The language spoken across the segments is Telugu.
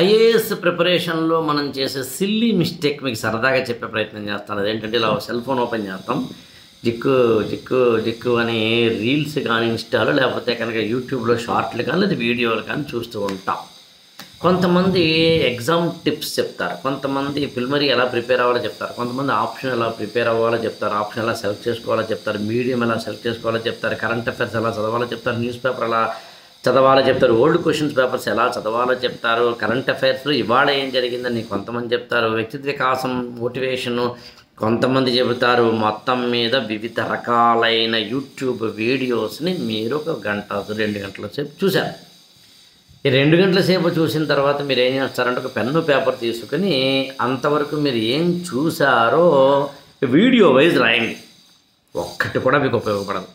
ఐఏఎస్ ప్రిపరేషన్లో మనం చేసే సిల్లీ మిస్టేక్ మీకు సరదాగా చెప్పే ప్రయత్నం చేస్తాను. అదేంటంటే ఇలా సెల్ ఫోన్ ఓపెన్ చేస్తాం, జిక్కు జిక్కు జిక్కు అని రీల్స్ కానీ ఇన్స్టాలో లేకపోతే కనుక యూట్యూబ్లో షార్ట్లు కానీ లేదా వీడియోలు కానీ చూస్తూ ఉంటాం. కొంతమంది ఎగ్జామ్ టిప్స్ చెప్తారు, కొంతమంది ప్రిలిమినరీ ఎలా ప్రిపేర్ అవ్వాలో చెప్తారు, కొంతమంది ఆప్షన్ ఎలా ప్రిపేర్ అవ్వాలో చెప్తారు, ఆప్షన్ ఎలా సెలెక్ట్ చేసుకోవాలో చెప్తారు, మీడియం ఎలా సెలెక్ట్ చేసుకోవాలో చెప్తారు, కరెంట్ అఫైర్స్ ఎలా చదవాలో చెప్తారు, న్యూస్ పేపర్ ఎలా చదవాలో చెప్తారు, ఓల్డ్ క్వశ్చన్స్ పేపర్స్ ఎలా చదవాలో చెప్తారు, కరెంట్ అఫైర్స్లో ఇవాళ ఏం జరిగిందని కొంతమంది చెప్తారు, వ్యక్తిత్వ వికాసం మోటివేషను కొంతమంది చెబుతారు. మొత్తం మీద వివిధ రకాలైన యూట్యూబ్ వీడియోస్ని మీరు 1 గంట 2 గంటల సేపు చూశారు. ఈ 2 గంటల సేపు చూసిన తర్వాత మీరు ఏం చేస్తారంటే ఒక పెన్ను పేపర్ తీసుకుని అంతవరకు మీరు ఏం చూసారో వీడియో వైజ్ రాయండి. ఒక్కటి కూడా మీకు ఉపయోగపడదు.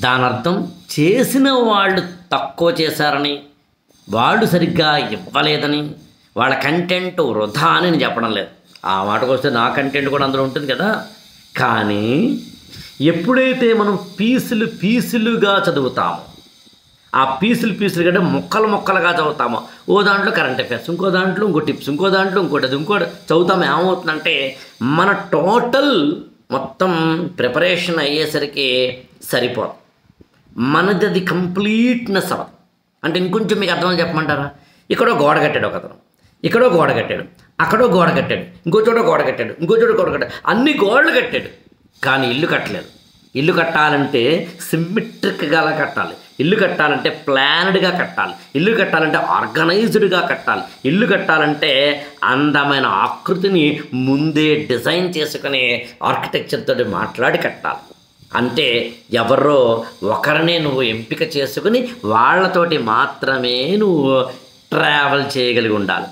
దాని అర్థం చేసిన వాళ్ళు తక్కువ చేశారని, వాళ్ళు సరిగ్గా ఇవ్వలేదని, వాళ్ళ కంటెంట్ వృధా అని నేను చెప్పడం లేదు. ఆ మాటకు వస్తే నా కంటెంట్ కూడా అందులో ఉంటుంది కదా. కానీ ఎప్పుడైతే మనం పీసులుగా చదువుతామో, ఆ పీసులు కంటే ముక్కలుగా చదువుతామో, ఓ దాంట్లో కరెంట్ అఫైర్స్, ఇంకో దాంట్లో ఇంకో టిప్స్, ఇంకో దాంట్లో ఇంకోటి చదువుతాము, ఏమవుతుందంటే మన టోటల్ మొత్తం ప్రిపరేషన్ అయ్యేసరికి సరిపోదు. మనది అది కంప్లీట్నెస్ అవ్వదు. అంటే ఇంకొంచెం మీకు అర్థం చెప్పమంటారా? ఇక్కడో గోడ కట్టాడు ఒకతను, ఇక్కడో గోడ కట్టాడు, అక్కడో గోడ కట్టాడు, ఇంకో చోట గోడ కట్టాడు, ఇంకో చోట గోడ కట్టాడు, అన్ని గోడలు కట్టాడు, కానీ ఇల్లు కట్టలేదు. ఇల్లు కట్టాలంటే సిమ్మెట్రిక్గా కట్టాలి, ఇల్లు కట్టాలంటే ప్లాన్డ్గా కట్టాలి, ఇల్లు కట్టాలంటే ఆర్గనైజ్డ్గా కట్టాలి, ఇల్లు కట్టాలంటే అందమైన ఆకృతిని ముందే డిజైన్ చేసుకుని ఆర్కిటెక్చర్తో మాట్లాడి కట్టాలి. అంటే ఎవరో ఒకరినే నువ్వు ఎంపిక చేసుకుని వాళ్ళతోటి మాత్రమే నువ్వు ట్రావెల్ చేయగలిగి ఉండాలి.